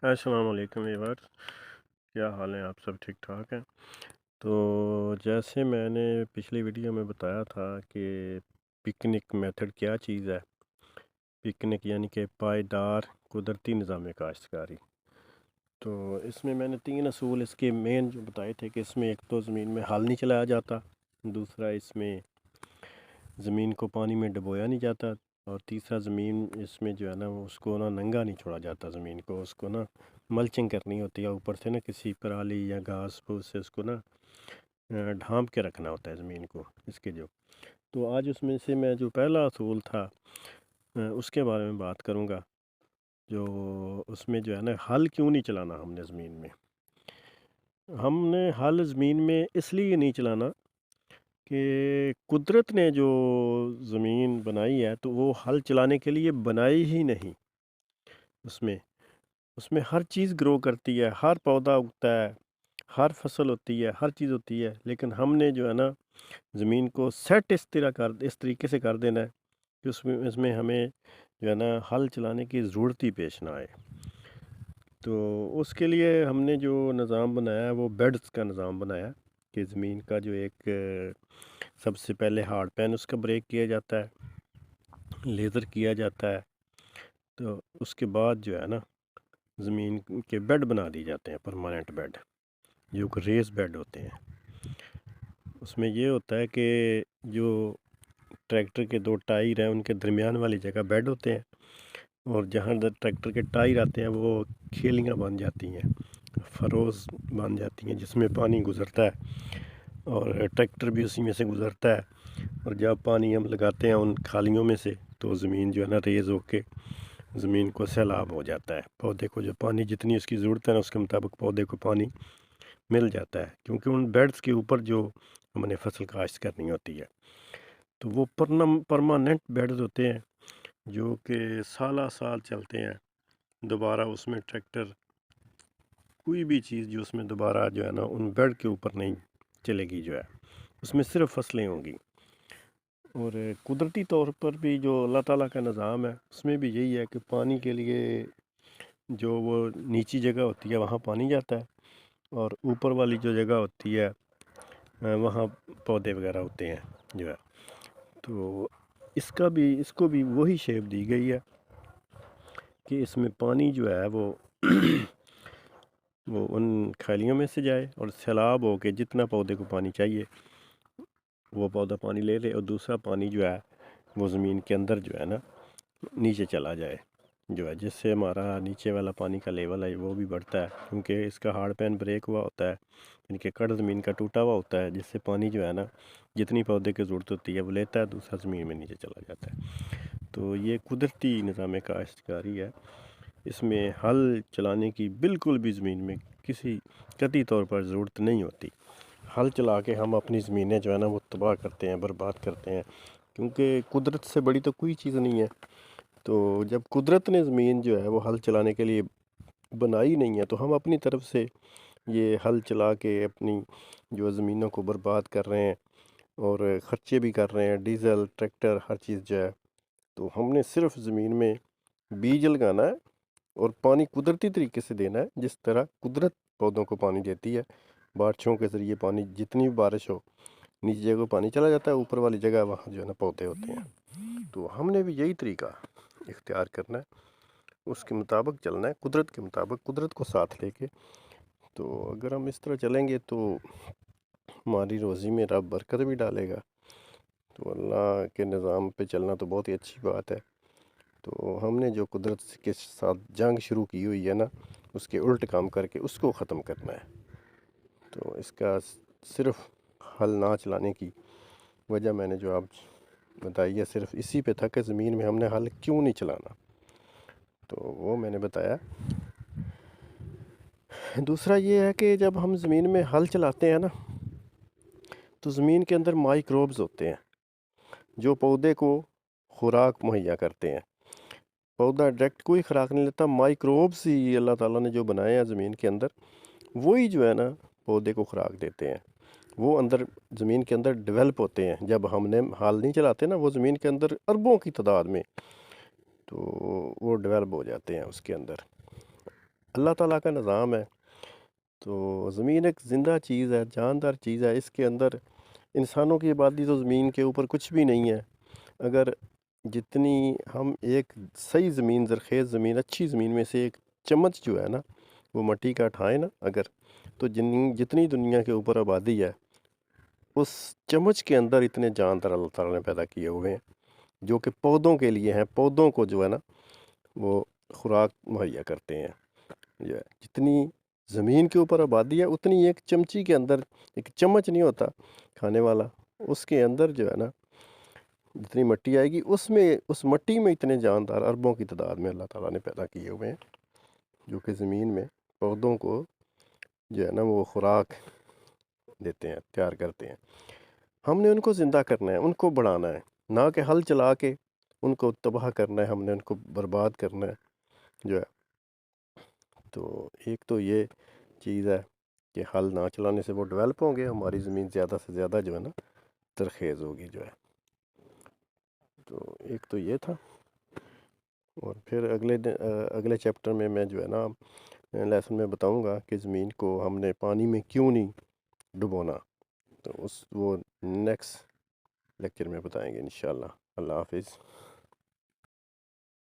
السلام علیکم ویور، کیا حال ہیں؟ آپ سب ٹھیک ٹھاک ہیں؟ تو جیسے میں نے پچھلی ویڈیو میں بتایا تھا کہ پکنک میتھڈ کیا چیز ہے۔ پکنک یعنی کہ پائیدار قدرتی نظام کاشتکاری۔ تو اس میں نے 3 اصول اس کے مین جو بتائے تھے کہ اس میں ایک تو زمین میں ہل نہیں چلایا جاتا، دوسرا اس میں زمین کو پانی میں ڈبویا نہیں جاتا، اور تیسرا زمین اس میں جو ہے نا اس کو نا ننگا نہیں چھوڑا جاتا، زمین کو اس کو نا ملچنگ کرنی ہوتی ہے، اوپر سے نا کسی پرالی یا گھاس پھوس سے اس کو نا ڈھانپ کے رکھنا ہوتا ہے زمین کو اس کے جو۔ تو آج اس میں سے میں جو پہلا اصول تھا اس کے بارے میں بات کروں گا، جو اس میں جو ہے نا ہل کیوں نہیں چلانا ہم نے زمین میں۔ ہم نے ہل زمین میں اس لیے نہیں چلانا کہ قدرت نے جو زمین بنائی ہے تو وہ ہل چلانے کے لیے بنائی ہی نہیں۔ اس میں ہر چیز گرو کرتی ہے، ہر پودا اگتا ہے، ہر فصل ہوتی ہے، ہر چیز ہوتی ہے، لیکن ہم نے جو ہے نا زمین کو سیٹ اس طریقے سے کر دینا ہے کہ اس میں ہمیں جو ہے نا ہل چلانے کی ضرورت ہی پیش نہ آئے۔ تو اس کے لیے ہم نے جو نظام بنایا ہے وہ بیڈز کا نظام بنایا ہے کہ زمین کا جو ایک سب سے پہلے ہارڈ پین اس کا بریک کیا جاتا ہے، لیزر کیا جاتا ہے، تو اس کے بعد جو ہے نا زمین کے بیڈ بنا دی جاتے ہیں، پرماننٹ بیڈ جو کہ ریز بیڈ ہوتے ہیں۔ اس میں یہ ہوتا ہے کہ جو ٹریکٹر کے 2 ٹائر ہیں ان کے درمیان والی جگہ بیڈ ہوتے ہیں، اور جہاں ٹریکٹر کے ٹائر آتے ہیں وہ کھیلیاں بن جاتی ہیں، فروز بن جاتی ہیں جس میں پانی گزرتا ہے، اور ٹریکٹر بھی اسی میں سے گزرتا ہے، اور جب پانی ہم لگاتے ہیں ان کھالیوں میں سے تو زمین جو ہے نا ریز ہو کے زمین کو سیلاب ہو جاتا ہے۔ پودے کو جو پانی جتنی اس کی ضرورت ہے نا اس کے مطابق پودے کو پانی مل جاتا ہے، کیونکہ ان بیڈز کے اوپر جو ہم نے فصل کاشت کرنی ہوتی ہے تو وہ پرماننٹ بیڈز ہوتے ہیں جو کہ سالہ سال چلتے ہیں۔ دوبارہ اس میں ٹریکٹر کوئی بھی چیز جو اس میں دوبارہ جو ہے نا ان بیڈ کے اوپر نہیں چلے گی، جو ہے اس میں صرف فصلیں ہوں گی۔ اور قدرتی طور پر بھی جو اللہ تعالیٰ کا نظام ہے اس میں بھی یہی ہے کہ پانی کے لیے جو وہ نیچی جگہ ہوتی ہے وہاں پانی جاتا ہے، اور اوپر والی جو جگہ ہوتی ہے وہاں پودے وغیرہ ہوتے ہیں جو ہے۔ تو اس کو بھی وہی شیپ دی گئی ہے کہ اس میں پانی جو ہے وہ ان کھالیوں میں سے جائے، اور سیلاب ہو کے جتنا پودے کو پانی چاہیے وہ پودا پانی لے لے، اور دوسرا پانی جو ہے وہ زمین کے اندر جو ہے نا نیچے چلا جائے، جو ہے جس سے ہمارا نیچے والا پانی کا لیول ہے وہ بھی بڑھتا ہے، کیونکہ اس کا ہارڈ پین بریک ہوا ہوتا ہے، یعنی کہ کڑ زمین کا ٹوٹا ہوا ہوتا ہے، جس سے پانی جو ہے نا جتنی پودے کی ضرورت ہوتی ہے وہ لیتا ہے، دوسرا زمین میں نیچے چلا جاتا ہے۔ تو یہ قدرتی نظام کاشتکاری ہے، اس میں ہل چلانے کی بالکل بھی زمین میں کسی قطعی طور پر ضرورت نہیں ہوتی۔ ہل چلا کے ہم اپنی زمینیں جو ہے نا وہ تباہ کرتے ہیں، برباد کرتے ہیں، کیونکہ قدرت سے بڑی تو کوئی چیز نہیں ہے۔ تو جب قدرت نے زمین جو ہے وہ ہل چلانے کے لیے بنائی نہیں ہے تو ہم اپنی طرف سے یہ ہل چلا کے اپنی جو زمینوں کو برباد کر رہے ہیں، اور خرچے بھی کر رہے ہیں، ڈیزل، ٹریکٹر، ہر چیز جو ہے۔ تو ہم نے صرف زمین میں بیج لگانا ہے اور پانی قدرتی طریقے سے دینا ہے، جس طرح قدرت پودوں کو پانی دیتی ہے، بارشوں کے ذریعے پانی، جتنی بھی بارش ہو نیچے جگہ کو پانی چلا جاتا ہے، اوپر والی جگہ وہاں جو ہے نا پودے ہوتے ہیں۔ تو ہم نے بھی یہی طریقہ اختیار کرنا ہے، اس کے مطابق چلنا ہے، قدرت کے مطابق، قدرت کو ساتھ لے کے۔ تو اگر ہم اس طرح چلیں گے تو ہماری روزی میں رب برکت بھی ڈالے گا۔ تو اللہ کے نظام پہ چلنا تو بہت ہی اچھی بات ہے۔ تو ہم نے جو قدرت کے ساتھ جنگ شروع کی ہوئی ہے نا اس کے الٹ کام کر کے اس کو ختم کرنا ہے۔ تو اس کا صرف ہل نہ چلانے کی وجہ میں نے جو آپ بتائی ہے صرف اسی پہ تھا کہ زمین میں ہم نے ہل کیوں نہیں چلانا، تو وہ میں نے بتایا۔ دوسرا یہ ہے کہ جب ہم زمین میں ہل چلاتے ہیں نا تو زمین کے اندر مائکروبز ہوتے ہیں جو پودے کو خوراک مہیا کرتے ہیں۔ پودا ڈائریکٹ کوئی خوراک نہیں لیتا، مائکروبز ہی اللہ تعالیٰ نے جو بنائے ہیں زمین کے اندر وہی جو ہے نا پودے کو خوراک دیتے ہیں۔ وہ اندر زمین کے اندر ڈیولپ ہوتے ہیں، جب ہم نے ہل نہیں چلاتے نا وہ زمین کے اندر اربوں کی تعداد میں تو وہ ڈیولپ ہو جاتے ہیں اس کے اندر۔ اللہ تعالیٰ کا نظام ہے۔ تو زمین ایک زندہ چیز ہے، جاندار چیز ہے، اس کے اندر انسانوں کی آبادی تو زمین کے اوپر کچھ بھی نہیں ہے۔ اگر جتنی ہم ایک صحیح زمین، زرخیز زمین، اچھی زمین میں سے ایک چمچ جو ہے نا وہ مٹی کا اٹھائیں نا اگر، تو جتنی دنیا کے اوپر آبادی ہے اس چمچ کے اندر اتنے جاندار اللہ تعالیٰ نے پیدا کیے ہوئے ہیں جو کہ پودوں کے لیے ہیں، پودوں کو جو ہے نا وہ خوراک مہیا کرتے ہیں۔ جو ہے جتنی زمین کے اوپر آبادی ہے اتنی ایک چمچی کے اندر، ایک چمچ نہیں ہوتا کھانے والا، اس کے اندر جو ہے نا جتنی مٹی آئے گی اس مٹی میں اتنے جاندار اربوں کی تعداد میں اللہ تعالیٰ نے پیدا کیے ہوئے ہیں جو کہ زمین میں پودوں کو جو ہے نا وہ خوراک دیتے ہیں، تیار کرتے ہیں۔ ہم نے ان کو زندہ کرنا ہے، ان کو بڑھانا ہے، نہ کہ ہل چلا کے ان کو تباہ کرنا ہے، ہم نے ان کو برباد کرنا ہے جو ہے۔ تو ایک تو یہ چیز ہے کہ ہل نہ چلانے سے وہ ڈیولپ ہوں گے، ہماری زمین زیادہ سے زیادہ جو ہے نا زرخیز ہوگی جو ہے۔ تو ایک تو یہ تھا، اور پھر اگلے چیپٹر میں جو ہے نا لیسن میں بتاؤں گا کہ زمین کو ہم نے پانی میں کیوں نہیں ڈبونا، تو وہ نیکسٹ لیکچر میں بتائیں گے انشاءاللہ۔ اللہ حافظ۔